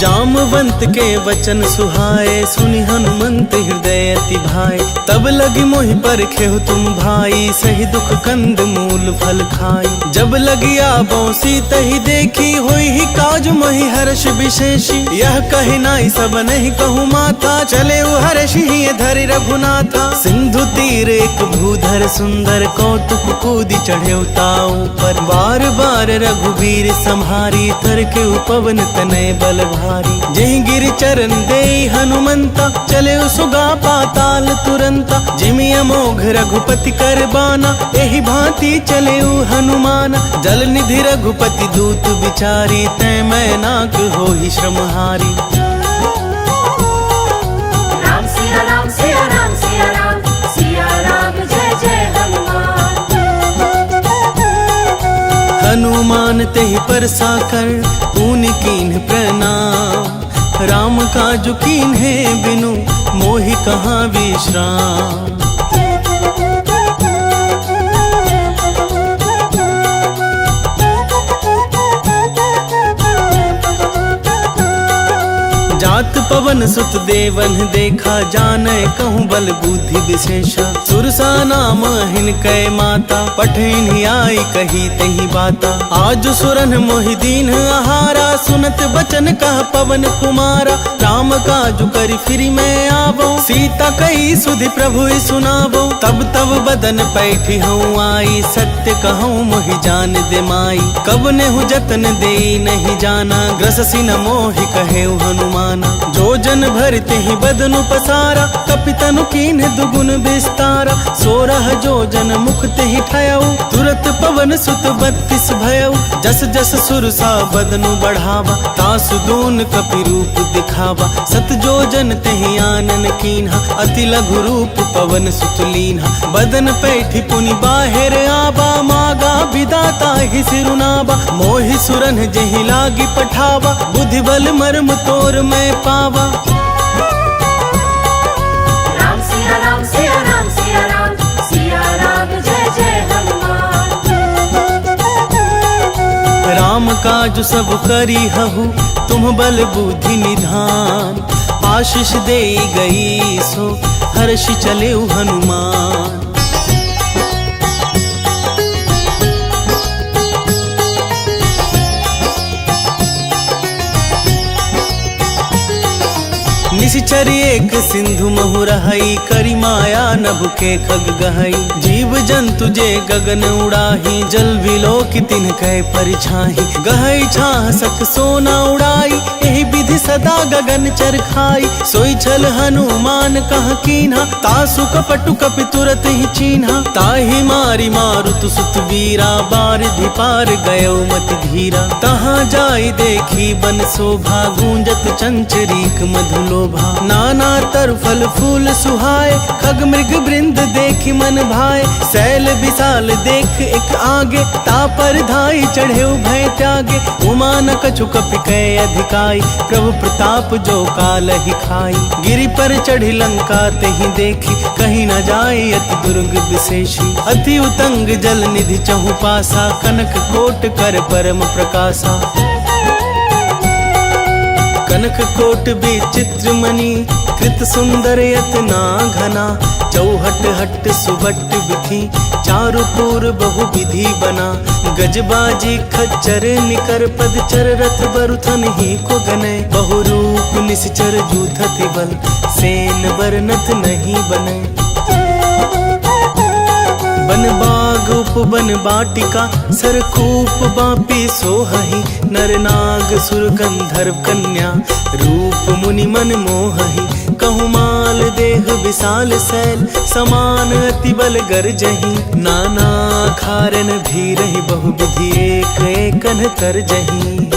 जामवंत के वचन सुहाए, सुनि हनुमंत हृदय अति भाए। तब लगी मोहि पर खेहु तुम भाई, सही दुख कंद मूल फल खाई। जब लगी आबो सीत ही देखी, होई ही काज मोहि हर्ष विशेषी। यह कहि नाई सब नहीं कहूँ माथा, चले हर्ष ही धरि रघुनाथा। सिंधु तीर एक भूधर सुंदर, कौतुक कूदी चढ़े ताऊ पर। बार बार रघुवीर संहारी, तर के उपवन तनय बल भारी। जहि गिर चरण देई हनुमंता, चले सुगा पाताल तुरंता। जिमि अमोघ रघुपति कर बाना, एहि भांति चले हनुमान। जल निधि रघुपति दूत बिचारी, तै मैं नाक होहि श्रमहारी। राम सिया राम सिया राम सिया राम, सिया राम जय जय हनुमान। हनुमान तेहि परसा कर, पून कीन्ह प्रणाम। राम काजु कीन्हे बिनु, मोहि कहाँ विश्राम। जात पवन सुत देवन देखा, जानै कहूँ बल बुद्धि विशेषा। सुरसा नाम हिनकै माता, पठिन आई कही तही बाता। आज सुरन मोहि दीन आहारा, सुनत बचन कह पवन कुमारा। राम काजु करि फिरि मैं आवो, सीता कही सुधि प्रभु सुनावो। तब तब बदन पैठी हूँ आई, सत्य कहूँ मोहि जान दे माई। कब नेहु जतन दे नहीं जाना, ग्रससि न मोहि कहे हनुमान। जो जन भरते ही बदनु पसारा, कपितनु कीन्ह दुगुन विस्तारा। 16 जो जन मुखते ही ठयऊ, तुरत पवन सुत 32 भयऊ। जस जस सुरसा बदनु बढ़ावा, तासु दून कपि रूप दिखावा। सत जो जन तेहि आनन कीन्हा, अति लघु रूप पवन सुत लीन्हा। बदन पैठी पुनि बाहिर आबा, मागा विदाता ही सिरुनाबा। मोहि सुरन जेहि लागी पठावा, बुद्धि बल मर्म तोर मैं पावा। राम सिया राम सिया राम सिया राम, सिया राम जय जय हनुमान। राम काज सब करी हहु, तुम बल बुद्धि निधान। आशीष दे गई सो, हर्ष चले हनुमान। निश्चर एक सिंधु महु रहई, करी माया नभ के खग गहई। जीव जंतु जे गगन उड़ाही, जल विलोक तिन कै परिछाही। गहई छाह सक सोना उड़ाई, एहि विधि सदा गगन चर खाई। सोई छल हनुमान कह कीन्हा, तासु कपटु कपि तुरत ही चीन्हा। ताहि मारी मारुत सुत वीरा, बारिधि पार गयो मति धीरा। तहाँ जाई देखी बन शोभा, गूंजत चंचरीक मधुलोभा। नाना तर फल फूल सुहाए, खग मृग वृंद देखि मन भाए। शैल विशाल देख एक आगे, तापर धाई चढ़े भय त्यागे। उमा न कछु कपि कै अधिकाई, प्रभु प्रताप जो काल ही खाई। गिरि पर चढ़ी लंका तेहि देखी, कहीं न जाए अति दुर्ग विशेषी। अति उतंग जल निधि चहु पासा, कनक कोट कर परम प्रकाशा। कनक कोट विचित्र मणि, कृत सुंदर यतना घना। चौहट हट सुबट विधि, चारु पूर बहु विधि बना। गजबाजी खच्चर निकर पदचर, रथ बरुथन ही को गने। बहु रूप निश्चर जूथति बल, सेन बरनत नहीं बने। बन बाग उपवन बाटिका, सरकूप बापी सोहहि। नर नाग सुर गंधर्व कन्या, रूप मुनि मन मोहहि। कहु माल देह विशाल शैल, समान अति बल गरजहि। नाना खारन धीरहि, बहु विधि एक एकन तरजहि।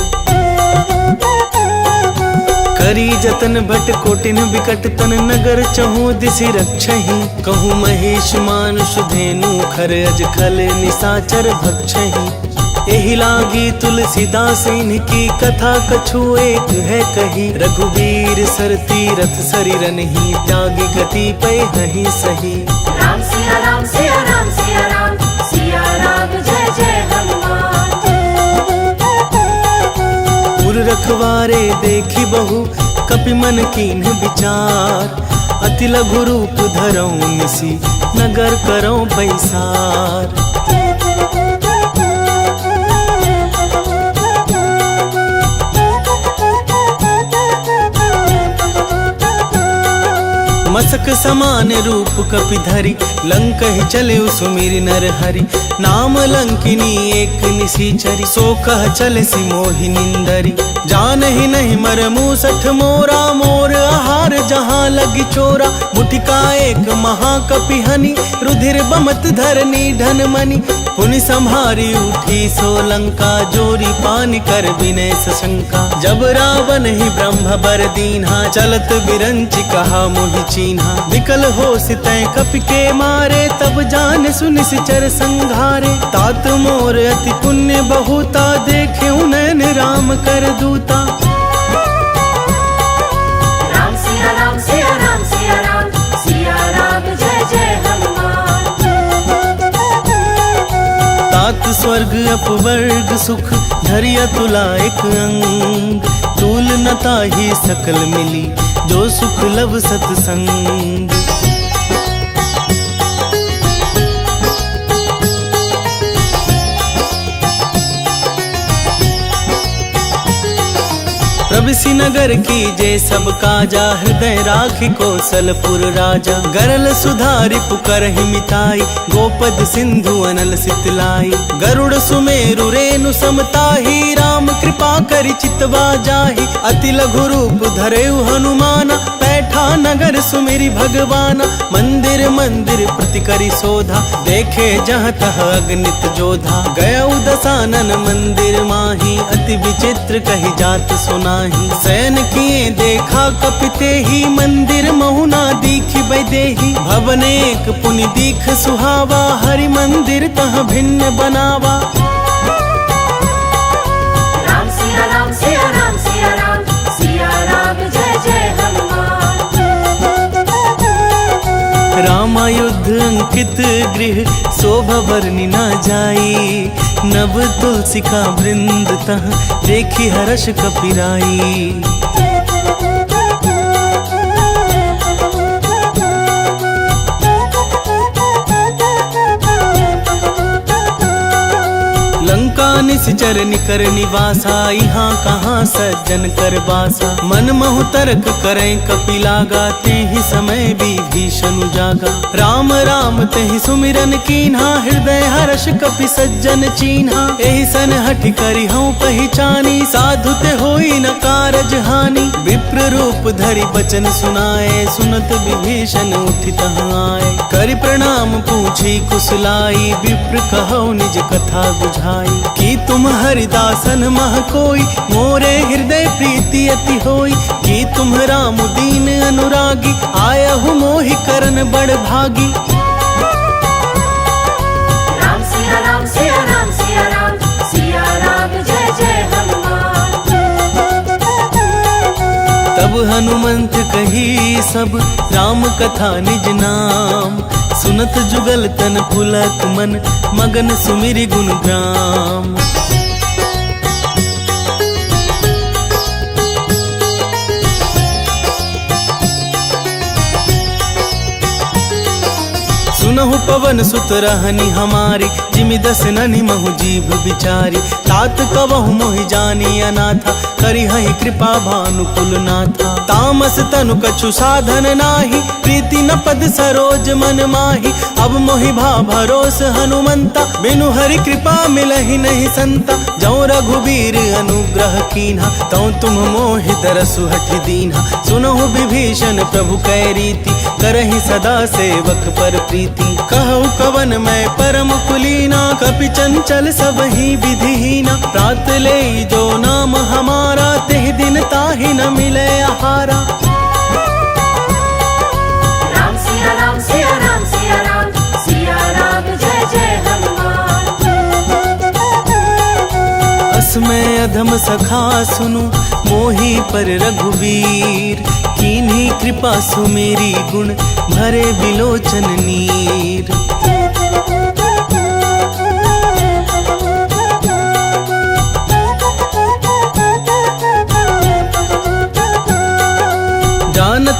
करी जतन भट कोटिन विकट तन, नगर चहु दिसि रक्षहि। कहूँ महेश मानुष धेनु, खर अज खल निशाचर भक्षहि। एहि लागी तुलसीदास इनकी, कथा कछु एक है कही। रघुवीर सर तीरथ सरिरनहि, त्यागी गति पै हहि सही। राम सिया राम सिया राम सिया राम, सिया राम जय जय हनुमान। सुर रखवारे देखी बहु कपि मन कीन्ह विचार। अति लघु रूप धरऊं निसी नगर करऊं पैसार। मसक समान रूप कपि धरि लंक ही चले सुमिर नर हरि। नाम लंकिनी एक निसीचरी सो कह चले सी मोहि निंदरी। जान ही नहीं मर मूसठ मोरा मोर आहार जहाँ लगी चोरा। मुठिका एक महाकपि हनि रुधिर बमत धरनी धन मनि। पुनि संहारी उठी सो लंका जोरी पानी कर विनय सशंका। जब रावण ही ब्रह्म बर दीन्हा चलत बिरंचि कहा मोहि चीन्हा। विकल हो सितै कपि के मारे तब जान सुनि सिचर संघारे। तात मोर अति पुण्य बहुता देखे नैन राम कर दूता। राम सिया राम सिया राम सिया राम सिया राम जय जय हनुमान। तात स्वर्ग अपवर्ग सुख धरिया तुला एक अंग। तूल न ताहि सकल मिली जो सुख लव सतसंग। प्रविसी नगर की जय सब काजा हृदय राखी कौशलपुर राजा। गरल सुधारि पुकरहि मिताई गोपद सिंधु अनल सितलाई। गरुड़ सुमेरु रेणु समताही राम कृपा करि चितवा जाहि। अति लघु रूप धरेउ हनुमाना बैठा नगर सुमिरि भगवाना। मंदिर मंदिर प्रति करि शोधा देखे जहाँ तह अगणित जोधा। गया दसानन मंदिर माही अति विचित्र कही जात सुनाही। सैन किए देखा कपिते ही मंदिर महुना दीखि बैदेही। भवन एक पुनि दीख सुहावा हरि मंदिर तह भिन्न बनावा। राम सिया राम सिया राम सिया राम सिया राम जय जय हनुमान। रामायुद्ध अंकित गृह शोभा वर्णि न जाई। नव तुलसी का वृंद तह देखी हर्ष कपिराई। लंका निश्चर निकर निवासा यहाँ कहाँ सज्जन कर बासा। मन महु तर्क करें कपि लागा ते ही समय विभीषण जागा। राम राम ते ही सुमिरन कीन्हा हृदय हर्ष कपि सज्जन चीन्हा। एहि सन हठि करि हूँ पहचानी साधु ते होई न कारज हानि। विप्र रूप धरि बचन सुनाए सुनत विभीषण उठि तहाँ आए। करि प्रणाम पूछी कुशलाई विप्र कहो निज कथा बुझाई। कि तुम हरिदासन मह कोई मोरे हृदय प्रीति अति होई। कि तुम राम दीन अनुरागी आया हूँ मोहि करन बड़ भागी। राम सिया राम सिया राम सिया राम सिया राम जय जय हनुमान। तब हनुमंत कही सब राम कथा निज नाम। सुनत जुगल तन पुलक मन मगन सुमिरि गुण ग्राम। सुनहु पवन सुत रहनी हमारी जिमि दस ननि महु जीभ बिचारी। तात कवहु मोहि जानी अनाथा करि हहि कृपा भानुकुल नाथा। तामस तनु कछु साधन नाही प्रीति न पद सरोज मन माही। अब मोहि भा भरोस हनुमंता बिनु हरि कृपा मिलहि नहीं संता। जौ रघुबीर अनुग्रह कीन्हा तौ तुम मोहि दरसु हठि दीन्हा। सुनहु विभीषण प्रभु कै रीति करहि सदा सेवक पर प्रीति। कहु कवन मैं परम कुलीना कपि चंचल सब ही विधिहीना। प्रात ले जो नाम हमारा तेह दिन ताहि न मिले आहारा। राम सिया राम सिया राम सिया राम सिया राम जय जय हनुमान। असमय अधम सखा सुनु मोहि पर रघुवीर। कीन्ही कृपा सुमेरी गुण भरे बिलोचन नीर।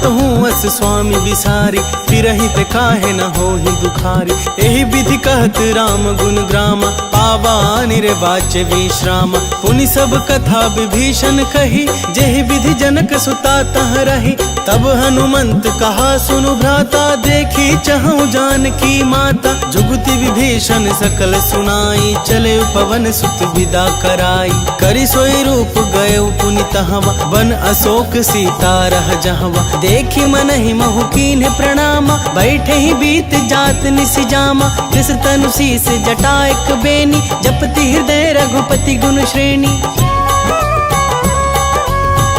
हूँ अस स्वामी बिसारी, फिरहि ते काहे न होहि दुखारी। एहि विधि कहत राम गुण ग्रामा, पावा निर्वाच्य विश्रामा। पुनि सब कथा विभीषण कही, जेहि विधि जनक सुता तह रही। तब हनुमंत कहा सुनु भ्राता, देखी चहु जानकी माता। जुगति विभीषण सकल सुनाई, चले पवन सुत विदा कराई। करि सोई रूप गए पुनि तहवा, बन अशोक सीता रह जहवा। देखी मनहि महु कीन्ह प्रणामा, बैठे ही बीत जात निसि जामा। तिस तनु शीस जटा एक बेनी, जपति हृदय रघुपति गुण श्रेणी।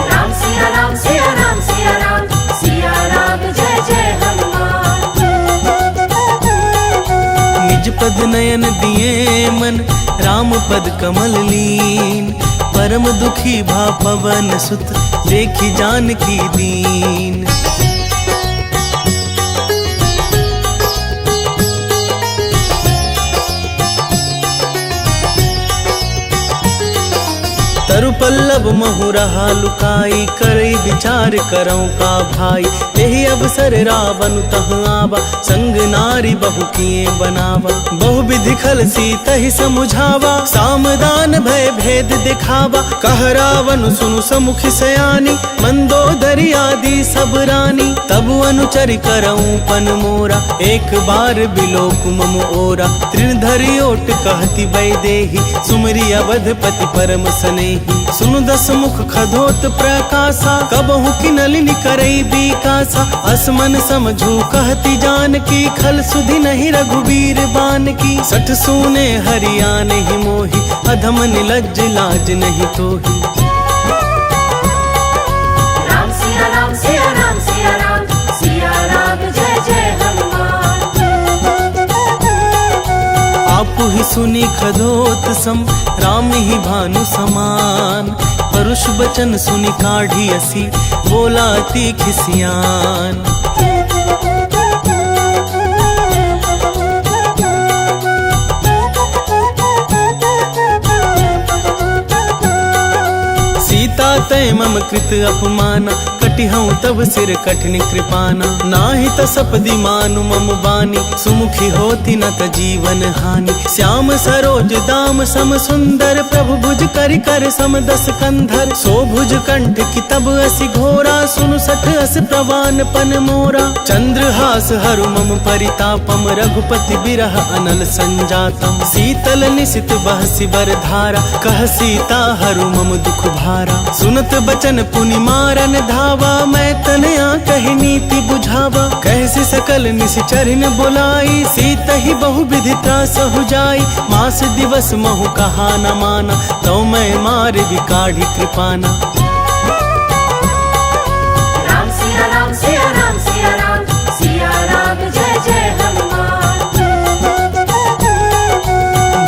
राम सिया राम सिया राम सिया राम, सिया राम जय जय हनुमान। निज पद नयन दिए मन, राम पद कमल लीन। परम दुखी भा पवन सुत, देखी जानकी दीन। तरु पल्लव महु रहा लुकाई, करई विचार करऊं का भाई। यही अवसर रावण तह आवा, संग नारी बहु किए बनावा। बहु विधि खल सीता ही समुझावा, सामदान भय भेद दिखावा। कह रावण सुनु समुख सयानी, मंदोदरी आदि सब रानी। तब अनुचर करऊं पन मोरा, एक बार बिलोक मम ओरा। तृणधरि ओट कहती वैदेही, सुमरी अवधपति परम स्नेही। सुनु दस मुख खधोत प्रकाशा, कबहु की नलिनी करई बिकासा। असमन समझू कहती जानकी, खल सुधि नहीं रघुबीर बान की। सठ सूने हरिया नहीं मोही, अधम निलज्ज लाज नहीं तोही। राम सिया राम सिया राम सिया राम, सिया राम जय जय हनुमान। आपु ही सुनी खधोत सम, राम ही भानु समान। परुष बचन सुनि काढ़ी असी, बोला अति खिसियान। सीता तय मम कृत अपमाना, कटिहऊँ तब सिर कठिन कृपाना। नाही त सपदि मानु मम बानी, सुमुखी होती न त जीवन हानि। श्याम सरोज दाम सम सुंदर, प्रभु भुज करि कर सम दस कंधर। सो भुज कंठ की तब असी घोरा, सुनु सठ अस प्रवान पन मोरा। चंद्रहास हरु मम परितापम, रघुपति बिरह अनल संजातम। शीतल निशित बहसि बर धारा, कह सीता हरु मम दुख भारा। सुनत बचन पुनि मारन धावा, मैं तनया कही नीति बुझावा। कैसे सकल निश्चर न बुलाई, सीता ही बहु विधि त्रास हो जाई। मास दिवस महु कहा न माना, तो मैं मार भी काढ़ी कृपाना। राम सिया राम सिया राम सिया राम, सिया राम जय जय हनुमान।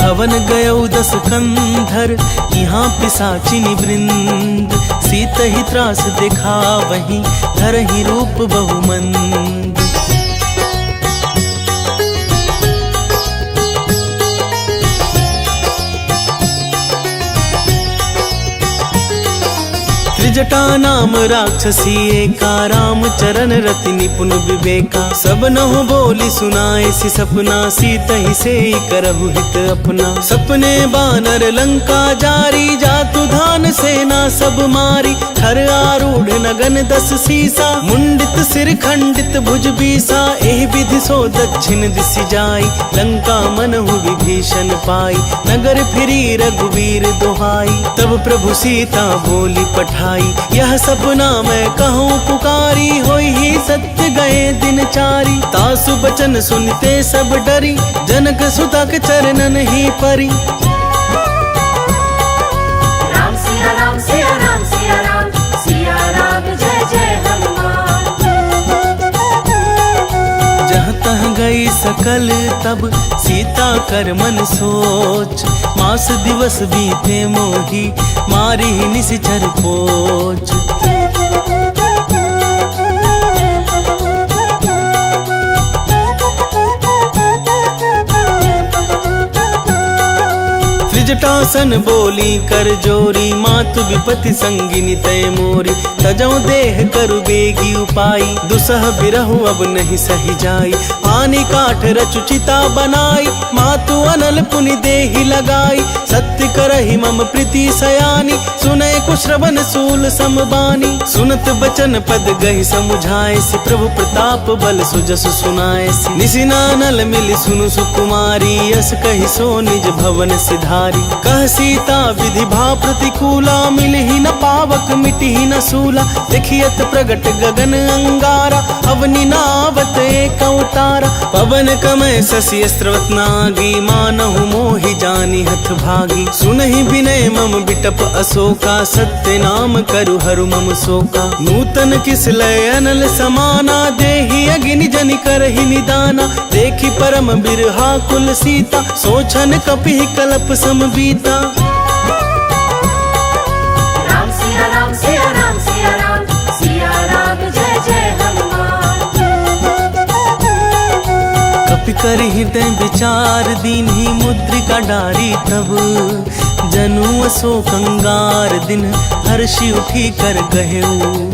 भवन गयौ दस कंधर, यहाँ पिसाचिनी वृंद। सीत ही त्रास दिखा वहीं, धरहि रूप बहुमंद। त्रिजटा नाम राक्षसी एका, राम चरण रति निपुण विवेका। सब नहुँ बोली सुनाए सि सपना, सीत ही से करहु हित अपना। सपने बानर लंका जारी, जातु धान सेना सब मारी। खर आरूढ़ नगन दस सीसा, मुंडित सिर खंडित भुज बीसा। एहि विधि सो दक्षिण दिशि जाई, लंका मनहु विभीषण पाई। नगर फिरी रघुवीर दुहाई, तब प्रभु सीता बोली पठाई। यह सपना मैं कहूँ पुकारी, होई ही सत्य गए दिन चारी। तासु बचन सुनते सब डरी, जनक सुता के चरणन ही परी। राम सिया राम सिया राम सिया राम, सिया राम जय जय हनुमान। जहाँ तह गई सकल तब, सीता कर मन सोच। मास दिवस बीते मोही, मारी निशिचर पोच। जटासन बोली कर जोरी, मातु विपति संगिनी तय मोरी। तजौ देह करु बेगी उपाई, दुसह बिरहु अब नहीं सही जाई। आनी काठ रचु चिता बनाई, मातु अनल पुनि देहि लगाई। सत्य करहि मम प्रीति सयानी, सुनै कुश्रवण सूल समबानी। सुनत बचन पद गहि समुझाए, सि प्रभु प्रताप बल सुजसु सुनाए। निसिनानल मिलि सुनु सुकुमारी, यस कहि सो निज भवन सिधारी। कह सीता विधि भा प्रतिकूला, मिलहि न पावक मिटहि न सूला। देखियत प्रगट गगन अंगारा, अवनि नावत एक अवतारा। पवन कमय शशि अस्त्रवत नागी, मानहु मोहि जानि हठ भागी। सुनहि विनय मम बिटप अशोका, सत्य नाम करु हरु मम शोका। नूतन किस लय अनल समाना, देहि अग्नि जनि करहि निदाना। देखि परम बिरहा कुल सीता, सोचन कपिहि कलप सम बीता। राम सिया राम सिया राम सिया राम, सिया राम जय जय हनुमान। कपि कर हृदय विचार, दीन्ही मुद्रिका डारी तब। जनु अशोक अंगार, दिन हर्षि उठी कर गहेऊ।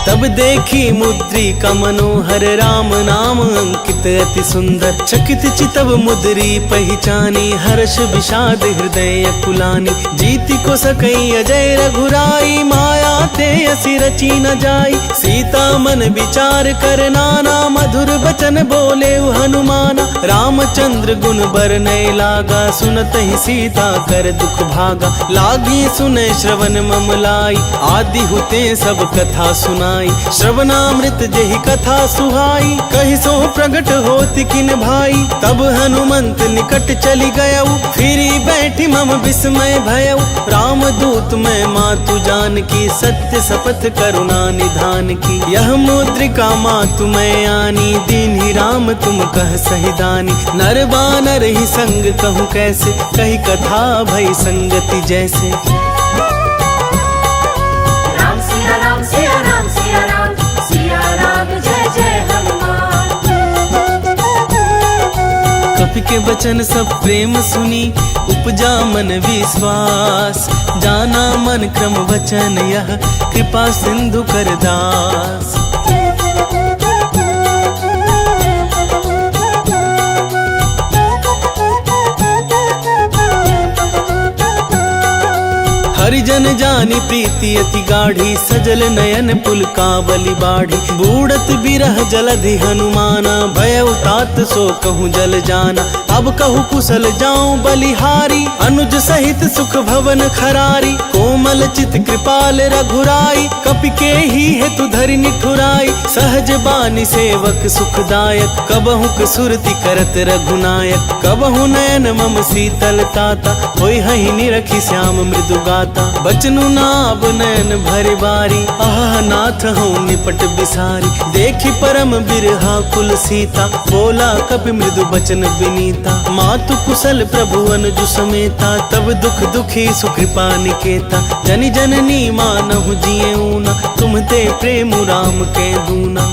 तब देखी मुद्रिका मनोहर, राम नाम अंकित अति सुंदर। चकित चितव मुद्री पहचानी, हर्ष विषाद हृदय अकुलानी। जीति को सकई अजय रघुराई, माया ते असि रची न जाई। सीता मन विचार कर नाना, मधुर बचन बोले हनुमाना। रामचंद्र गुण बरनय लागा, सुनत ही सीता कर दुख भागा। लागी सुने श्रवण मम लाई, आदि हुते सब कथा सुनाई। श्रवणामृत जेहि कथा सुहाई, कहि सो प्रगट होति किन भाई। तब हनुमंत निकट चली गयऊ, फिरी बैठी मम विस्मय भयऊ। राम दूत मैं मातु जान की, सत्य शपथ करुणा निधान की। यह मुद्रिका मातु मैं आनी, दीन्ही राम तुम कह सही दानी। नर बानर ही संग कहूँ कैसे, कही कथा भई संगति जैसे। राम सिया राम सिया राम सिया राम, सिया राम जय जय हनुमान। कपि के वचन सब प्रेम सुनी, उपजा मन विश्वास। जाना मन क्रम वचन यह, कृपा सिंधु कर दास। हरिजन जानी प्रीति अति गाढ़ी, सजल नयन पुलकावली बाढ़ी। बूढ़त बिरह जलधि हनुमाना, भयउ तात सो कहूँ जल जाना। अब कहूँ कुशल जाऊं बलिहारी, अनुज सहित सुख भवन खरारी। कोमल चित कृपाल रघुराई, कपि के ही हेतु धरि निठुराई। सहज बानी सेवक सुखदायक, कबहु सुरति करत रघुनायक। कबहु नयन मम शीतल ताता, होय हहि निरखि श्याम मृदु गाता। बचनु नाब नयन भरि बारी, आह नाथ हूँ निपट बिसारी। देखि परम बिरहा कुल सीता, बोला कपि मृदु बचन विनीता। मातु कुशल प्रभु अनुज समेता, तब दुख दुखी सुकृपा निकेता। जनि जननी मानहु जिए ऊना, तुम ते प्रेम राम के दूना।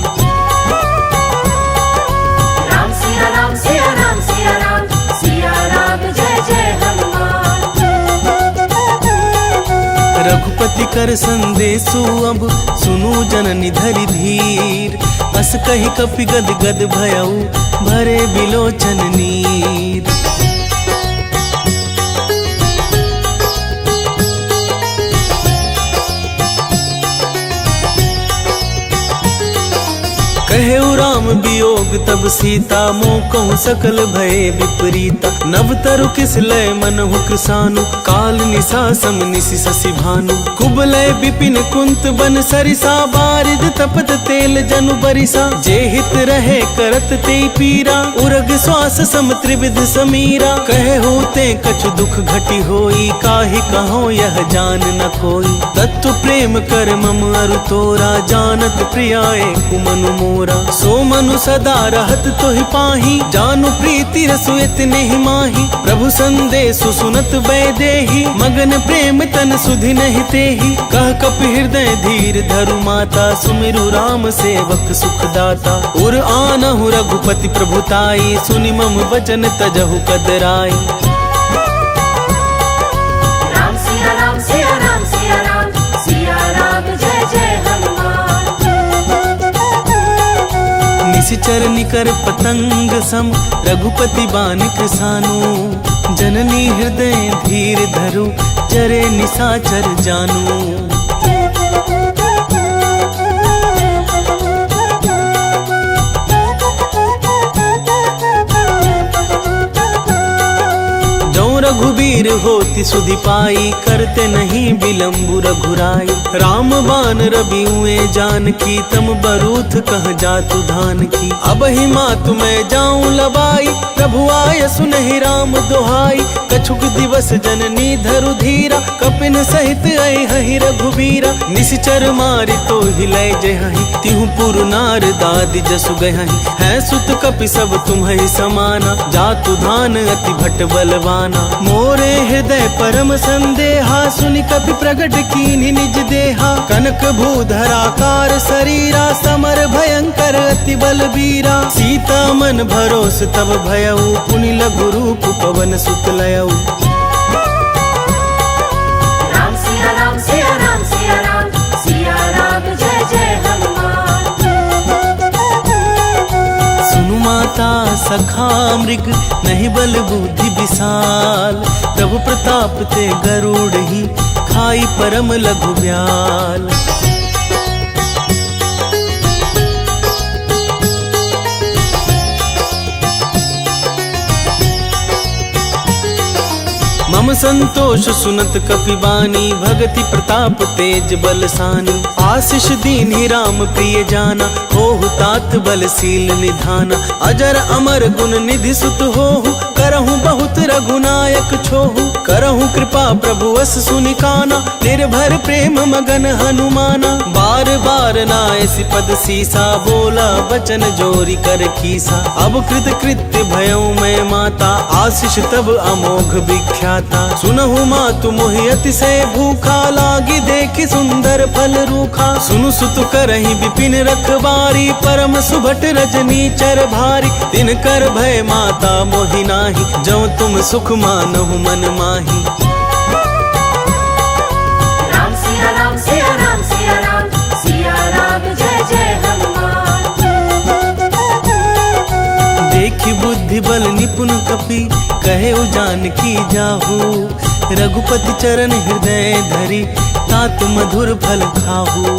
राम सिया राम सिया राम सिया राम, सिया राम जय जय हनुमान। रघुपति कर संदेशु अब, सुनु जननी धरि धीर। अस कहि कपि गद गद भयऊ, भरे बिलोचन नीर। कहेउ राम वियोग तब सीता, मोह कहूँ सकल भय विपरीता। नव तरु किस लय मनहु कृसानु, काल निशा सम निशि शशि भानु। कुबलय विपिन कुंत बन सरिसा, बारिद तपत तेल जनु बरिसा। जे हित रहे करत ते पीरा, उरग श्वास सम त्रिविध समीरा। कहे होते कछु दुख घटी होई, काहि कहो यह जान न कोई। तत्व प्रेम कर मम अरु तोरा, जानत प्रियाए कुमनु मोरा। सो मानु सदा रहत तो ही पाही, जानु प्रीति रसु इतने ही माही। प्रभु संदेश सुनत बैदेही, मगन प्रेम तन सुधि नहीं तेही। कह कपि हृदय धीर धरु माता, सुमिरु राम सेवक सुखदाता। उर आनहु रघुपति प्रभुताई, सुनि मम वचन तजहु कदराई। राम सिया राम सिया राम सिया राम, सिया राम जय जय हनुमान। निशिचर निकर पतंग सम, रघुपति बानिक सानु। जननी हृदय धीर धरु, चरे निशाचर जानू। रघुबीर होति सुधि पाई, करते नहीं विलम्बु रघुराई। राम बान रबिउए जानकी, तम बरूथ कह जातु धान की। अब ही मातु मैं जाऊं लबाई, प्रभु आय सुनहि राम दोहाई। कछुक दिवस जननी धरु धीरा, कपिन सहित अहि रघुबीरा। निशिचर मारि तो हिलय जहि, तिहु पुर नार दादि जसु गहि। है सुत कपि सब तुम्हि समाना, जातु धान अति भट बलवाना। मोरे हृदय परम संदेहा, सुनि कपि प्रगट कीन्हि निज देहा। कनक भूधराकार शरीरा, समर भयंकर अति बलबीरा। सीता मन भरोस तब भयउ, पुनि लघु रूप पवन सुत लयउ। राम सिया राम सिया राम सिया राम, सिया राम जय जय हनुमान। सुनु माता सखा मृग, नहीं बल बुद्धि विशाल। प्रभु प्रताप ते गरुड़ ही, खाई परम लघु ब्याल। मम संतोष सुनत कपि बानी, भगति प्रताप तेज बलसानी। आशीष दीन्हि राम प्रिय जाना, होहु तात बलशील निधाना। अजर अमर गुण निधि सुत होहु, करहु बहुत रघुनायक छोहु। करहु कृपा प्रभु अस सुनि काना, निर्भर प्रेम मगन हनुमाना। बार बार नायसि पद सीसा, बोला वचन जोरी कर कीसा। अब कृत कृत्य भयउ मैं माता, आशीष तब अमोघ विख्याता। सुनहु मातु मोहि अतिशय भूखा, लागी देखि सुंदर फल रूखा। सुनु सुत करहि विपिन रखबारी, परम सुभट रजनी चर भारी। तिन कर भय माता मोहि नाही, जौ तुम सुख मानहु मन माही। राम सिया राम सिया राम सिया राम, सिया राम जय जय हनुमान। देखि बुद्धि बल निपुण कपि, कहे जानकी जाहू। रघुपति चरण हृदय धरि, तात मधुर फल खाहू।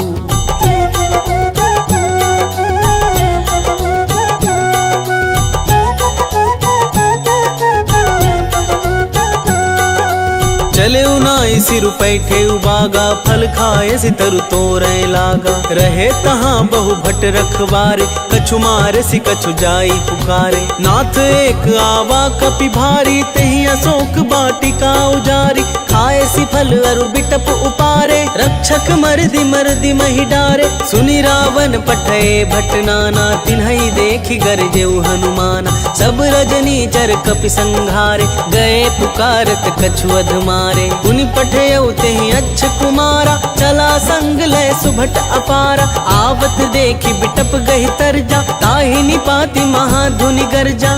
चले उनाई सिर पैठे उबागा, फल खाए सि तरु तोरय लागा। रहे तहाँ बहु भट रखबारे, कछु मारे सि कछु जाई पुकारे। नाथ एक आवा कपि भारी, तेहि अशोक बाटिका उजारी। खाए सि फल अरु बिटप उपारे, रक्षक मरदि महि डारे। सुनि रावण पठय भट नाना, तिन्हई देखि गरजेउ हनुमाना। सब रजनी चर कपि संघारे, गए पुकारत कछु अधमारे। पुनि पठयउ तेहि अच्छ कुमारा, चला संग लय सुभट अपारा। आवत देखि बिटप गहि तरजा, ताहि निपाति महाधुनि गरजा।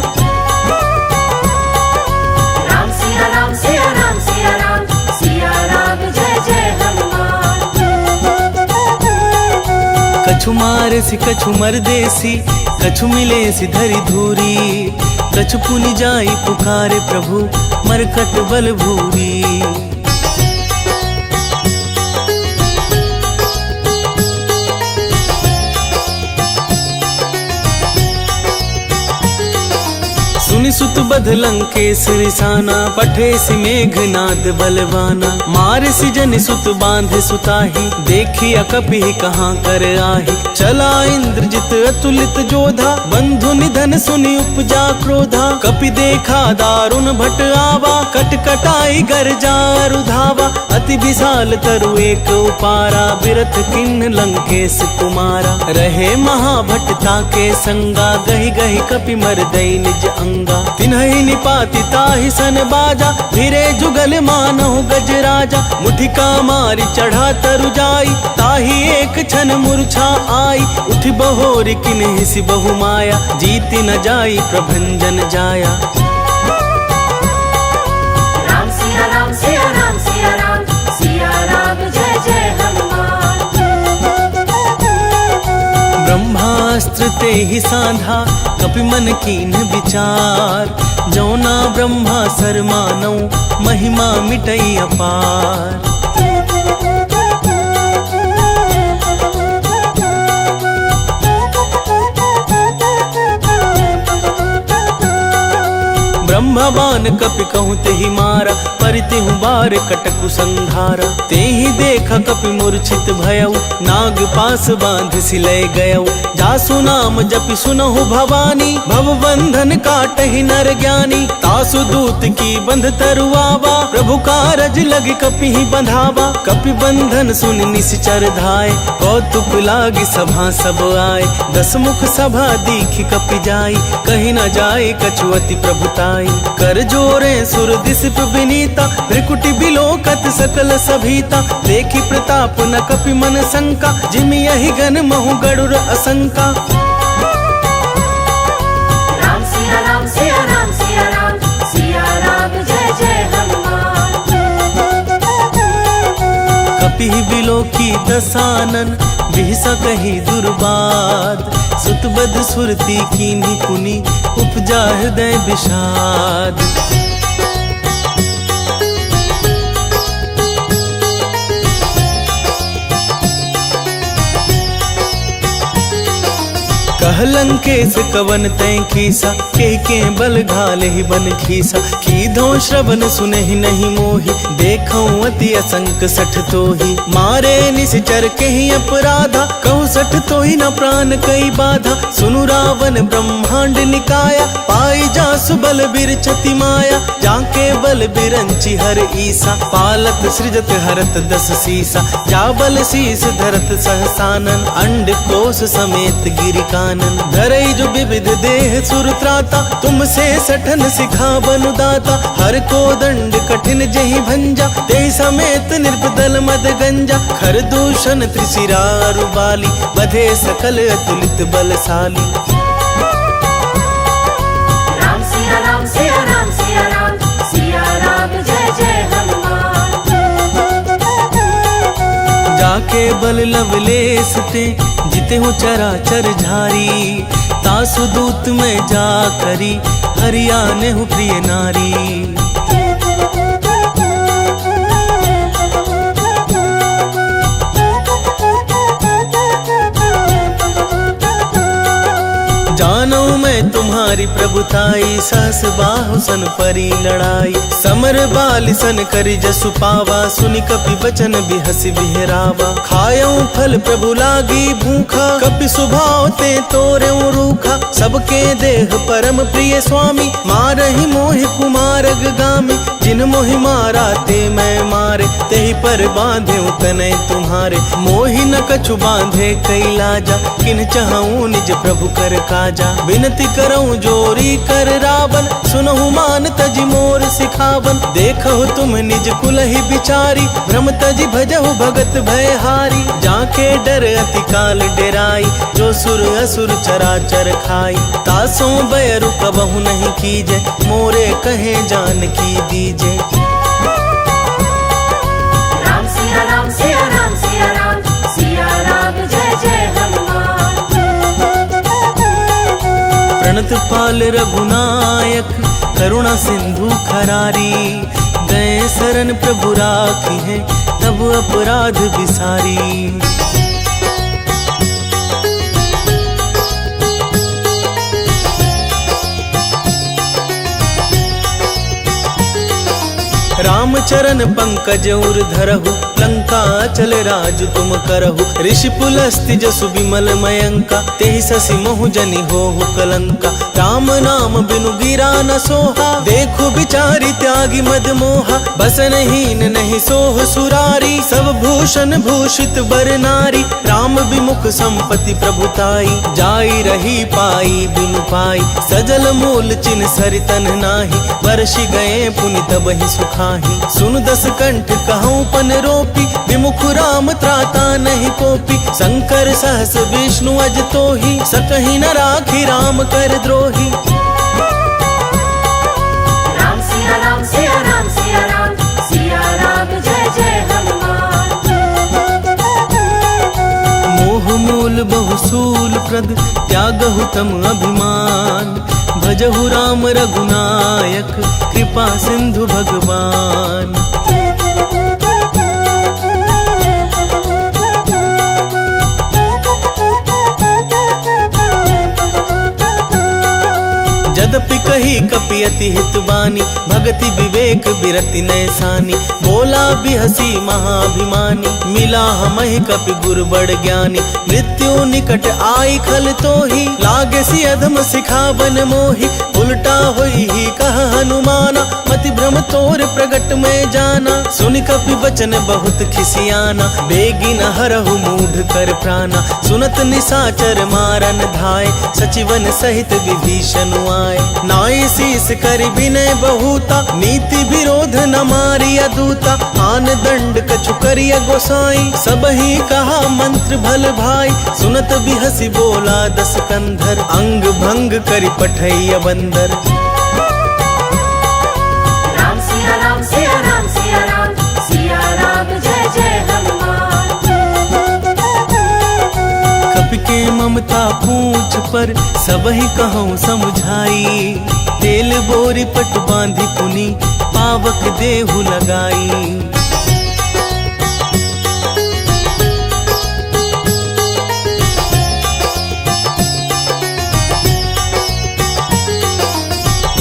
राम सिया राम सिया राम सिया राम, सिया राम जय जय हनुमान। कछु मारे सि कछु मरदेसी, कछु मिले सि धरि धूरी। कछु पुनि जाई पुकारे प्रभु, मरकट बल भूरी। सुनि सुत बध लंकेश रिसाना, पठे सि मेघनाद बलवाना। मार सि जन सुत बांधे सुताही, देखिया कपि कहाँ कर आही। चला इंद्रजित अतुलित जोधा, बंधु निधन सुनि उपजा क्रोधा। कपि देखा दारुण भट आवा, कट कटाई गरजा रुधावा। अति अति विशाल तरु एक उपारा, बिरथ किन्न लंकेश कुमारा। रहे महाभट्टा के संगा, गही गही कपि मरदई निज अंगा। तिन्हि निपाति ताहि सन बाजा, फिरे जुगल मानहु गज राजा। मुठिका मारी चढ़ा तरु जाई, ताहि एक क्षण मूर्छा आई। उठ बहोर किन्हि सि बहु माया, जीति न जाई प्रभंजन जाया। राम सिया राम सिया राम सिया राम, सिया राम जय जय हनुमान। ब्रह्मास्त्र ते ही साधा, कपि मन कीन विचार। जौना ब्रह्मा सर मानौ, महिमा मिटई अपार। ब्रह्मवान कपि कहूँ तेहि मारा, परितेहु बार कटकु संघारा। तेहि देखा कपि मूर्छित भयउ, नाग पास बांध सिलय गयउ। जासु नाम जपि सुनहु भवानी, भव बंधन काटहि नर ज्ञानी। तासु दूत की बंध तरुआवा, प्रभु कारज लग कपि ही बंधावा। कपि बंधन सुन निश्चर धाय, कौतुक लागी सभा सब आए। दस मुख सभा दीखि कपि जाई, कहीं न जाए कछुअति प्रभुताई। कर जोरे सुर दिसिप विनीता, भ्रिकुटि बिलोकत सकल सभीता। देखी प्रताप न कपि मन शंका, जिमि यही गन महु गरुड़ असंका। राम सिया राम सिया राम सिया राम, सिया राम जय जय हनुमान। कपि बिलोकी दसानन, बिहसा कही दुर्बाद। सुतबद सुरती कीन्ही पुनि, उपजा हृदय विषाद। कह लंकेश कवन तै खीसा, के बल घाले ही बन खीसा। कीधो श्रवण सुनहि नहीं मोहि, देखौ अति असंक सठ तोहि। मारे निश्चर केहि अपराधा, कहु सठ तोहि न प्राण कई बाधा। सुनु रावण ब्रह्मांड निकाया, पाई जासु बल बिरचति माया। जाके बल बिरंचि हर ईसा, पालत सृजत हरत दस सीसा। जा बल शीस धरत सहसानन, अंड कोश समेत गिरिकानन। धरई जो विविध देह सुर त्राता, तुमसे सठन सिखा बनु दाता। हर को दंड कठिन जहि भंजा, ते समेत निर्बदल मद गंजा। खर दूषण त्रिशिरारु बाली, बधे सकल अतुलित बलशाली। राम सिया राम सिया राम सिया राम, सिया राम जय जय हनुमान। जाके बल लवलेस ते, जिते हो चराचर झारी। तासु दूत में जा करी, हरियाने हूँ प्रिय नारी। जानो मैं तुम्हारी प्रभुताई, सहस बाहु सन परी लड़ाई। समर बाल सन करि जसु पावा, सुनि कपि बचन बिहसि बिहरावा। खायऊ फल प्रभु लागी भूखा, कपि सुभाव ते तोरेऊ रूखा। सबके देह परम प्रिय स्वामी, मारहि मोहि कुमारग गामी। जिन मोहि मारा ते मैं मारे, तेहि पर बांधे तनय तुम्हारे। मोहि न कछु बांधे कई लाजा, किन चाहूं निज प्रभु कर काजा। विनती करऊं जोरी कर रावण, सुनहु मान तजि मोर सिखावन। देखहु तुम निज कुलहि बिचारी, भ्रम तजि भजहु भगत भयहारी। जाके डर अति काल डेराई, जो सुर असुर चराचर खाई। तासों बैरु कबहु नहीं कीजे, मोरे कहे जान की दीजे। राम सिया राम सिया राम सिया राम, सिया राम जय जय हनुमान। प्रणत पाल रघुनायक, करुणा सिंधु खरारी। गए शरण प्रभु राखी है, तब अपराध विसारी। राम चरण पंकज उर धरहु, लंका चल राज तुम करहु। ऋषि पुलस्त्य जसु विमल मयंका, तेहि ससि महु जनि होहु कलंका। राम नाम बिनु गिरा न सोहा, देखो बिचारी त्यागी मद मोहा। बसनहीन नहीं सोह सुरारी, सब भूषण भूषित बर नारी। राम विमुख संपत्ति प्रभुताई, जाई रही पाई बिनु पाई। सजल मूल चिन सरितन नाही, वर्षि गए पुनि तबहि सुखाही। सुन दस कंठ कहूँ पन रोपी, विमुख राम त्राता नहीं कोपी। शंकर सहस विष्णु अज तोहि, सकहि न राखी राम कर द्रोही। राम सिया राम सिया राम सिया राम, सिया राम जय जय हनुमान। मोह मूल बहुसूल प्रद, त्यागहु तम अभिमान। भजहु राम रघुनायक, कृपा सिंधु भगवान। यद्यपि कही कपि अति हितवानी, भगति विवेक बिरति नैसानी। बोला बिहसी महाभिमानी, मिला हमहि कपि गुर बड़ ज्ञानी। मृत्यु निकट आई खल तोहि, लागे सि अधम सिखावन मोहि। उल्टा होई ही कह हनुमाना, मति भ्रम तोर प्रगट में जाना। सुनि कपि वचन बहुत खिसियाना, बेगी न हरहु मूढ़ कर प्राणा। सुनत निशाचर मारन धाय, सचिवन सहित विभीषण आए। नाई शीस कर विनय बहुता, नीति विरोध न मारिया दूता। आन दंड कछु करिया गोसाई, सबहि कहा मंत्र भल भाई। सुनत बिहसी बोला दस कंधर, अंग भंग करि पठैया बंदर। राम सिया राम सिया राम सिया राम, सिया राम जय जय हनुमान। कपि के ममता पूछ पर, सबहि कहूँ समझाई। तेल बोरी पट बांधि पुनि, पावक देहु लगाई।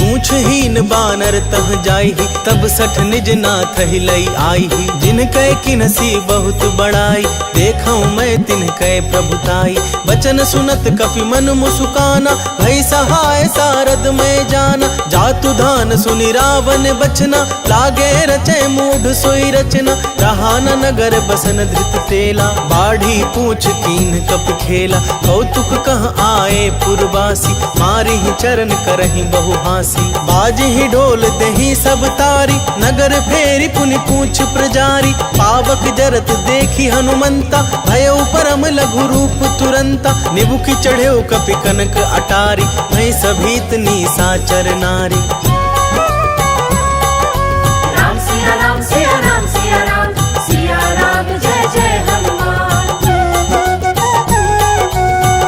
पूछहीन बानर तह जाई, तब सठ निज नाथ हिलई आई। जिन कै किनसी बहुत बड़ाई, देखऊँ मैं तिन कै प्रभुताई। बचन सुनत कपि मन मुसुकाना, भई सहाय सारद में जाना। जातु धान सुनि रावण बचना, लागे रचे मूढ़ सोई रचना। रहा न नगर बसन धृत तेला, बाढ़ी पूछ कीन कपि खेला। कौतुक कह आए पुरवासी, मारी ही चरण करही बहु हासी। बाज ही ढोल दही सब तारी, नगर फेरी पुनि पूछ प्रजारी। पावक जरत देखी हनुमंता, भयउ परम लघु रूप तुरंता। निबुखि चढ़ेउ कपि कनक अटारी, भई सभीत निशाचर नारी। राम सिया राम सिया राम सिया राम, सिया राम जय जय हनुमान।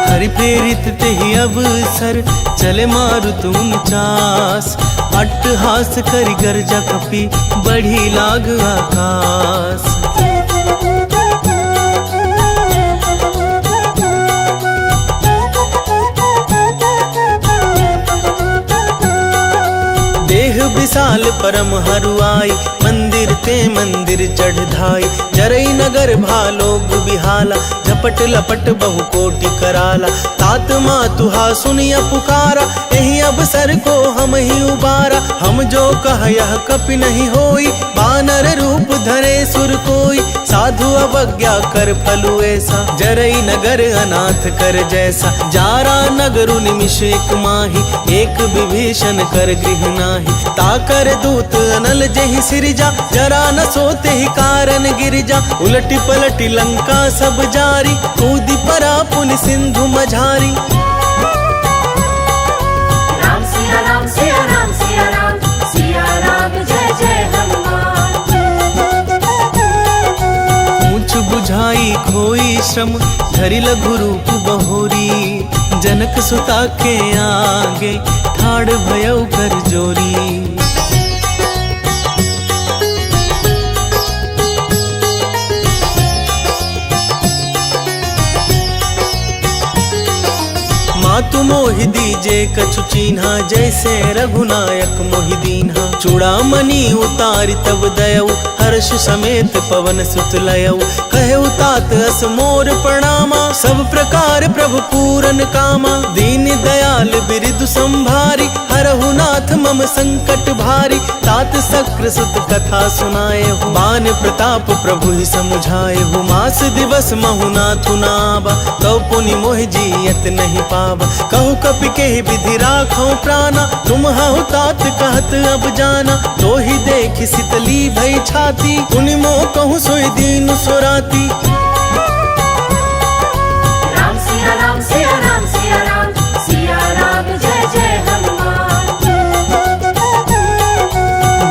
हरि प्रेरित तेहि अवसर, चले मारुत उनचास। अट्टहास करि गर्जा कपि, बढ़ी लाग आकाश। देह विशाल परम हरुआई, मंदिर ते मंदिर चढ़ धाई। जरई नगर भालोग बिहाला, झपट लपट बहु कोटि कराला। तात मातुहा सुनिया पुकारा, यही अवसर को हम ही उबारा। हम जो कह यह कपि नहीं होई, बानर रूप धरे सुर कोई। साधु अवज्ञा कर फलु ऐसा, जरई नगर अनाथ कर जैसा। जारा नगरु निमिष एक माही, एक विभीषण कर गृह नाही। ताकर दूत अनल जहि सिरजा, जरा न सोते ही कारण गिरजा। उलटी पलटी लंका सब जारी, कूदी परा पुनि सिंधु मझारी। राम सिया राम सिया राम सिया राम, सिया राम जय जय हनुमान। ऊंच बुझाई खोई श्रम, धरि लघु रूप बहोरी। जनक सुता के आगे, ठाड़ भयउ कर जोरी। मातु मोहि मोहि दीजे कछु चीन्हा, जैसे रघुनायक मोहि दीन्हा। चूड़ामणि उतारि तब दयऊ, हर्ष समेत पवन सुत लयऊ। कहऊ तात अस मोर प्रणामा, सब प्रकार प्रभु पूरन कामा। दीन दयाल बिरदु संभारी, हरहु नाथ मम संकट भारी। तात सक्र सुत कथा सुनाए हो, बान प्रताप प्रभु ही समुझाए हो। मास दिवस महु नाथु नाबा, कौ पुनि मोहि जियत नहीं पावा। कहु कपि के विधि राखौ प्राणा, तुम हहु तात कहत अब जाना। तो ही देखि शीतली भई छाती, पुनि मोह कहूँ सोई दीन सोराती। राम सिया राम सिया राम सिया राम, सिया राम जय जय हनुमान।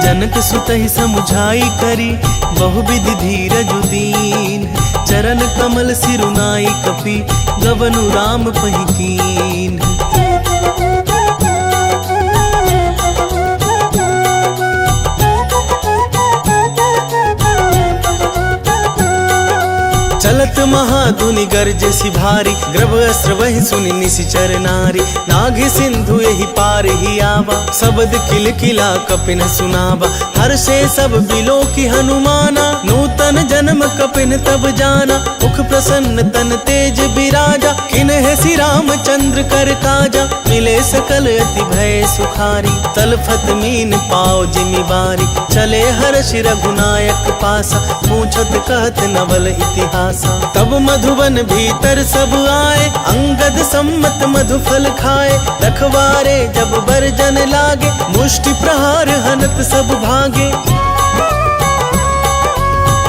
जनक सुतहि समुझाई करी, बहुविधि धीरजु दीन। चरण कमल सिरुनाई कपि, गवनु राम पहि कीन। चलत महाधुनि गर्जसि भारी, ग्रभ अस्त्र वहि सुनि निशिचर नारी। नाघि सिंधु यही पार ही आवा, शब्द किल किला कपिन सुनावा। हर्षे सब बिलो की हनुमाना, नूतन जन्म कपिन तब जाना। मुख प्रसन्न तन तेज बिराजा, किन्ह श्री रामचंद्र कर काजा। मिले सकल अति भय सुखारी, तलफत मीन पाओ जिमि बारी। चले हर्ष रघुनायक पासा, पूछत कहत नवल इतिहासा। तब मधुबन भीतर सब आए, अंगद सम्मत मधु फल खाए। रखवारे जब बरजन लागे, मुष्टि प्रहार हनत सब भागे।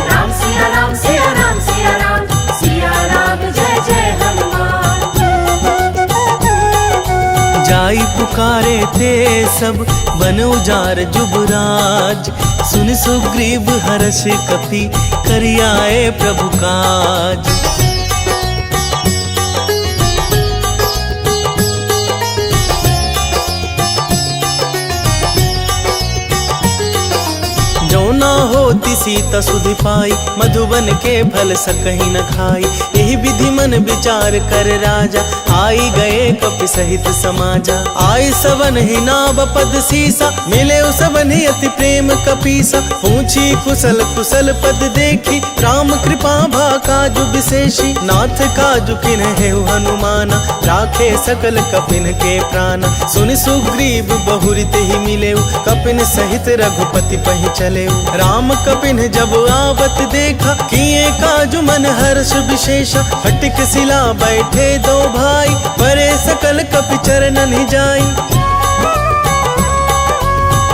राम सिया राम सिया राम सिया राम, सिया राम जय जय हनुमान। जाई पुकारे ते सब, बन उजार जुबराज। सुन सुग्रीव हर्ष कपि, करियाए प्रभु काज। जो ना होती सीता सुधि पाई, मधुबन के फल सकहि न खाई। यही विधि मन विचार कर राजा, आई गए कपि सहित समाजा। आई सवन ही नाव पद सीसा, मिले सवन ही अति प्रेम कपीसा। पूछी कुशल कुशल पद देखी, राम कृपा भा काजु विशेषी। नाथ काजु किन्हु हनुमाना, राखे सकल कपिन के प्राणा। सुनि सुग्रीव बहुरित ही मिले, कपिन सहित रघुपति पहि चले। राम कपिन जब आवत देखा, किए काजु मन हर्ष विशेषा। हटिक सिला बैठे दो भाई, परे सकल कपि चरणन ही जाई।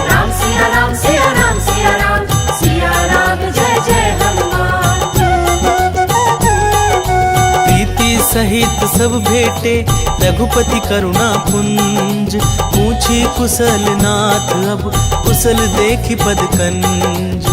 राम सिया राम सिया राम सिया राम, सिया राम जय जय हनुमान। प्रीति सहित सब भेटे, रघुपति करुणा पुंज। पूछी कुशल नाथ अब, कुशल देखि पद कंज।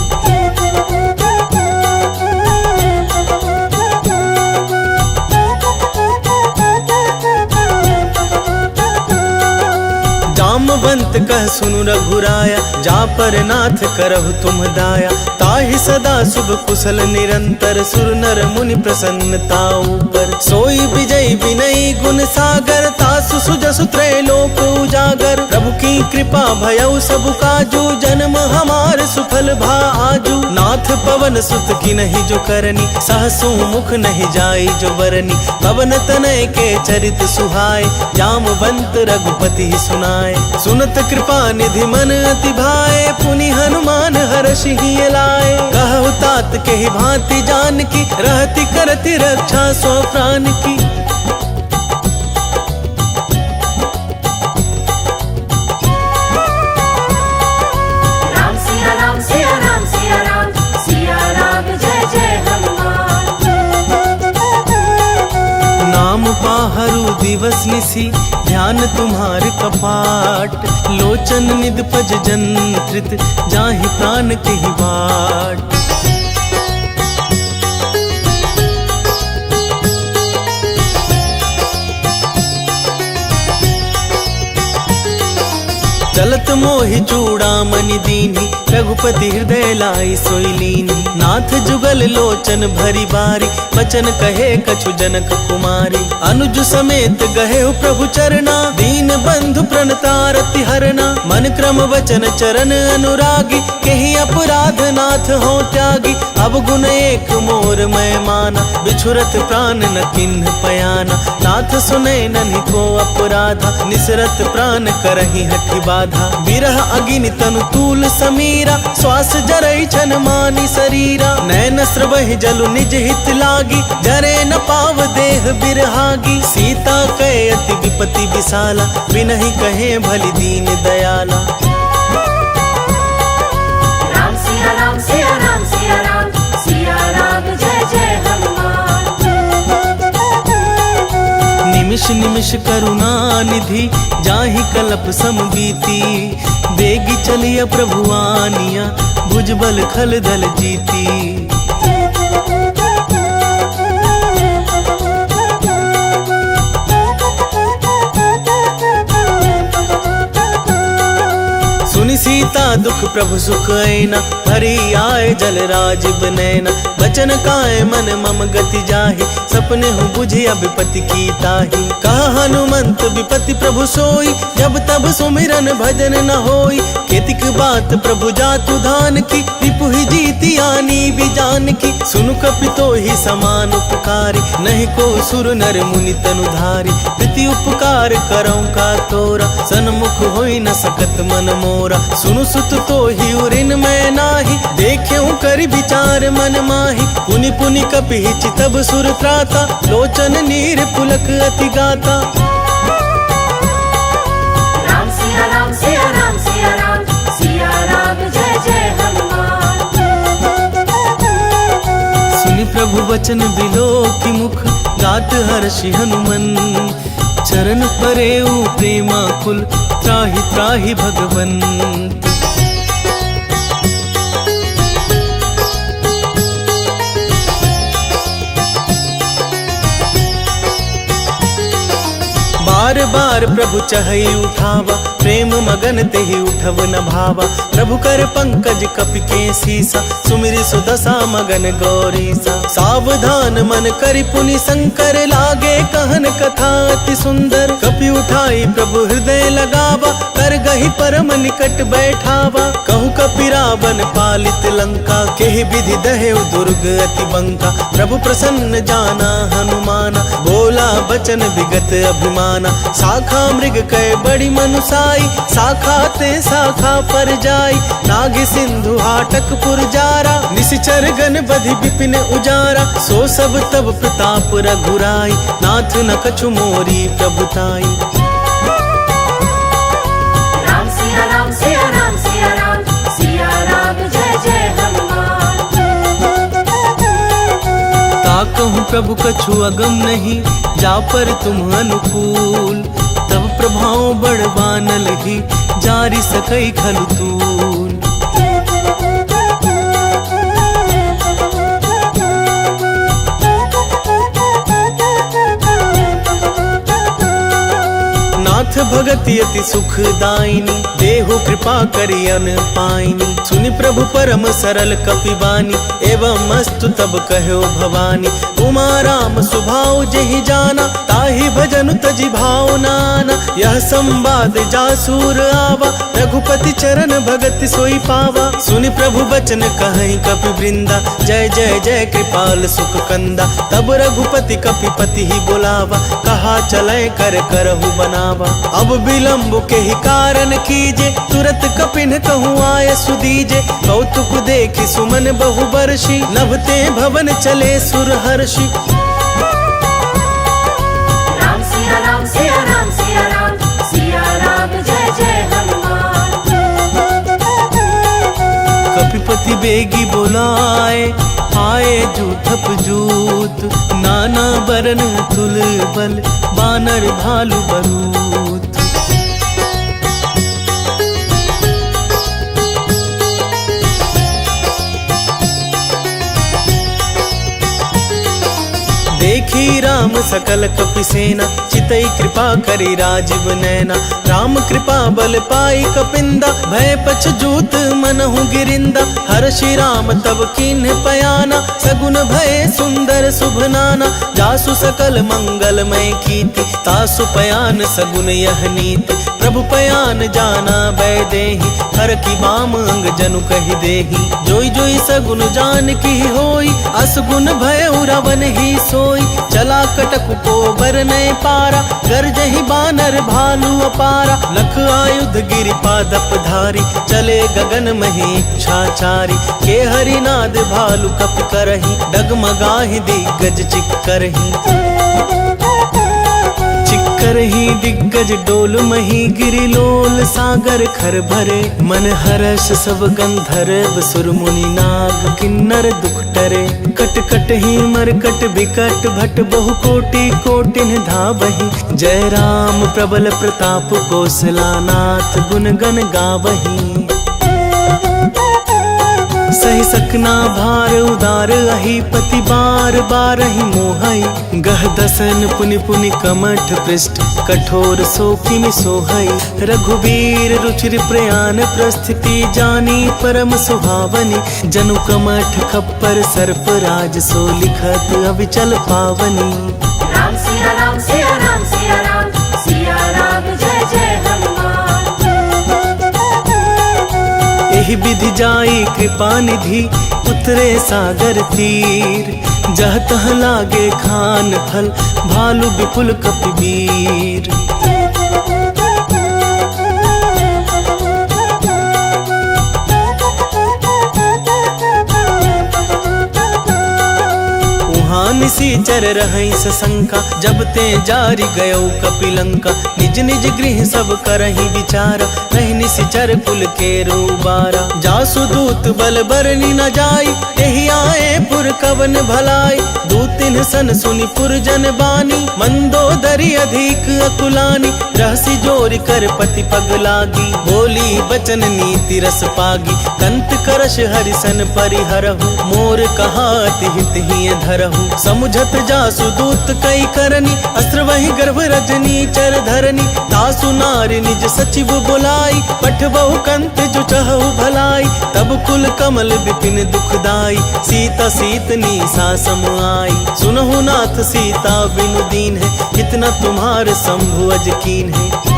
जामवंत कह सुनु रघुराया, जा पर नाथ करहु तुम दाया। ताहि सदा शुभ कुशल निरंतर, सुर नर मुनि प्रसन्नता ऊपर। सोई विजय विनयी गुण सागर, तासु सुजसु त्रैलोक उजागर। प्रभु की कृपा भयउ सब काजू, जन्म हमार सुफल भा आजू। नाथ पवन सुत की नहीं जो करनी, सहसु मुख नहीं जाई जो बरनी। पवन तनय के चरित सुहाय, जामवंत रघुपति सुनाय। सुनत कृपा निधि मन अति भाए, पुनि हनुमान हर्षि ही लाए। कहु तात के ही भांति जान की, रहति करति रक्षा सो प्राण की। राम सिया राम सिया राम सिया राम, सिया राम जय जय हनुमान। नाम पाहरु दिवस निसी, ध्यान तुम्हार कपाट। लोचन निद पज जंत्रित, जाहि प्राण के ही बाट। चलत मोहि चूड़ामणि दीन्ही, रघुपति हृदय लाई सोई लीन्ही। नाथ जुगल लोचन भरी बारी, बचन कहे कछु जनक कुमारी। अनुज समेत गहे प्रभु चरना, दीन बंधु प्रणतारति हरना। मन क्रम वचन चरण अनुरागी, केहि अपराध नाथ हो त्यागी। अब गुण एक मोर मैं माना, बिछुरत प्राण न किन्ह पयाना। नाथ सुने नन्हि को अपराधा, निसरत प्राण करहि हठि बाधा। बिरह अगिनि तनु तूल समीरा, श्वास जरई छन मानी शरीरा। नैन स्रवहि जलु निज हित लागी, जरे न पाव देह बिरहागी। सीता कहे अति विपति विशाला, बिनहि कहे भली दीन दयाला। राम सिया राम सिया राम सिया राम, सिया राम जय जय हनुमान। निमिष निमिष करुणा निधि, जाहि कलप सम बीती। बेगी चलिया प्रभु आनिया, भुजबल खल दल जीती। सुनि सीता दुख प्रभु सुख ऐना, हरि आए जल राज बनैना। बचन काए मन मम गति जाहि, सपने हूँ बुझिया विपति की ताहि। कहा हनुमंत विपति प्रभु सोई, जब तब सुमिरन भजन न होई। केतिक बात प्रभु जातु धान की, रिपु ही जीती आनी भी जान की। सुनु कपितो ही समान उपकारी, नहीं को सुर नर मुनि तनुधारी। प्रीति उपकार करौं का तोरा, सन्मुख होई न सकत मन मोरा। सुनु सुत तो ही उरिन मैं नाही, देख्यूं कर विचार मन माही। पुनि पुनि कपि चितब सुर त्राता, लोचन नीर पुलक अति गाता। राम सिया राम सिया राम सिया राम, सिया राम जय जय हनुमान। सुनि प्रभु वचन बिलो की मुख, गात हर्षि हनुमन। चरण परेऊ प्रेमा कुल, त्राहि त्राहि भगवन। बार बार प्रभु चहई उठावा, प्रेम मगन तेहि उठव न भावा। प्रभु कर पंकज कपि के सीसा, सुमिरि सुदशा मगन गौरीसा। सावधान मन करि पुनि शंकर, लागे कहन कथा अति सुंदर। कपि उठाई प्रभु हृदय लगावा, कर गहि परम निकट बैठावा। कहु कपि रावण पालित लंका, केहि विधि दहेउ दुर्ग अति बंका। प्रभु प्रसन्न जाना हनुमाना, बोला बचन विगत अभिमाना। शाखा मृग कह बड़ी मनुसाई, शाखा ते शाखा पर जाई। नाग सिंधु हाटक पुर जारा, निशिचर गन बधि विपिन उजारा। सो सब तब प्रताप रघुराई, नाथ न कछु मोरी प्रभुताई। राम सिया राम सिया राम सिया राम, सिया राम जय जय हनुमान। ताकहु प्रभु कछु अगम नहीं, जा पर तुम अनुकूल। तब प्रभाव बड़वानल ही, जारी सकई खलु तूल। नाथ भगति अति सुखदायिनी, देहु कृपा करि अन पाइनी। सुनि प्रभु परम सरल कपिबानी, एवं मस्तु तब कहो भवानी। उमा राम सुभाव जेहि जाना, ताहि भजनु तजि भाव नाना। यह संवाद जासूर आवा, रघुपति चरण भगति सोई पावा। सुनि प्रभु बचन कहहि कपि वृंदा, जय जय जय कृपाल सुख कंदा। तब रघुपति कपिपति ही बुलावा, कहा चलै कर करहु बनावा। अब विलम्ब के ही कारण कीजे, तुरत कपिन कहूँ आय सुदीजे। कौतुक देखि सुमन बहु बरषि, नभते भवन चले सुर हर्षि। राम सिया राम सिया राम सिया राम, सिया राम जय जय हनुमान। कपिपति बेगी बोलाए, आए जूथप जूत। नाना बरन तुल बल, बानर भालु बरूत। देखी श्री राम सकल कपि सेना चितई कृपा करी राजीव नैना। राम कृपा बल पाई कपिंदा भय पछजूत मनहु गिरिंदा। हर श्री राम तब कीन्ह पयाना सगुन भय सुंदर शुभ नाना। जासु सकल मंगलमय कीर्ति तासु पयान सगुन यह नीति। प्रभु पयान जाना बैदेही हर की बाम अंग जनु कहि देही। जोई जोई सगुन जान की होई असगुन भय रावण ही सोई। चला कटक को बरनय पारा गरजहि बानर भालू अपारा। लख आयुध गिरि पादप धारी चले गगन मही इच्छाचारी। के हरिनाद भालू कपि करही डगमगाहि दिग्गज चिक्करही। चिक्करही दिग्गज डोल मही गिरि लोल सागर खर भरे। मन हर्ष सब गंधर्व सुर मुनि नाग किन्नर दुख टरे। कट कट ही मरकट बिकट भट बहु कोटि कोटिन धावही। जय राम प्रबल प्रताप कौशलानाथ गुण गण गावही। सही सकना भार उदार अहि पति बार बार ही मोहई। गह दसन पुनि पुनि कमठ पृष्ठ कठोर सोकिमि सोहई। रघुबीर रुचिर प्रयाण प्रस्थिति जानी परम सुहावनी। जनु कमठ खप्पर सर्प राज सो लिखत अविचल पावनी। राम सिया राम सिया राम सिया राम सिया राम जय जय हनुमान। एहि विधि जाई कृपा निधि उतरे सागर तीर। जह तह लागे खान फल भालू विपुल कपिवीर। निसीचर रहई सशंका जब ते जारी गयो कपिलंका। निज निज गृह सब करही विचारा नहीं निसीचर कुल के रूबारा। जासु दूत बल बरनी न जाई एहि आए पुर कवन भलाई। दूतिन सन सुनि पुर जन बानी मंदोदरी अधिक अकुलानी। रहसी जोरी कर पति पग लागी बोली बचन नीति रस पागी। कंत करश हरिसन परिहरहु मोर कहाति हित ही धरहु। समुझत जासु दूत कई करनी अस्त्र वही गर्भ रजनी चर धरनी। तासु नारी निज सचिव बुलाई पठबहु कंत जो चहु भलाई। तब कुल कमल विपिन दुखदाई सीता सीतनी सा सम आई। सुनहु नाथ सीता बिनु दीन है इतना तुम्हार शंभु अज कीन है।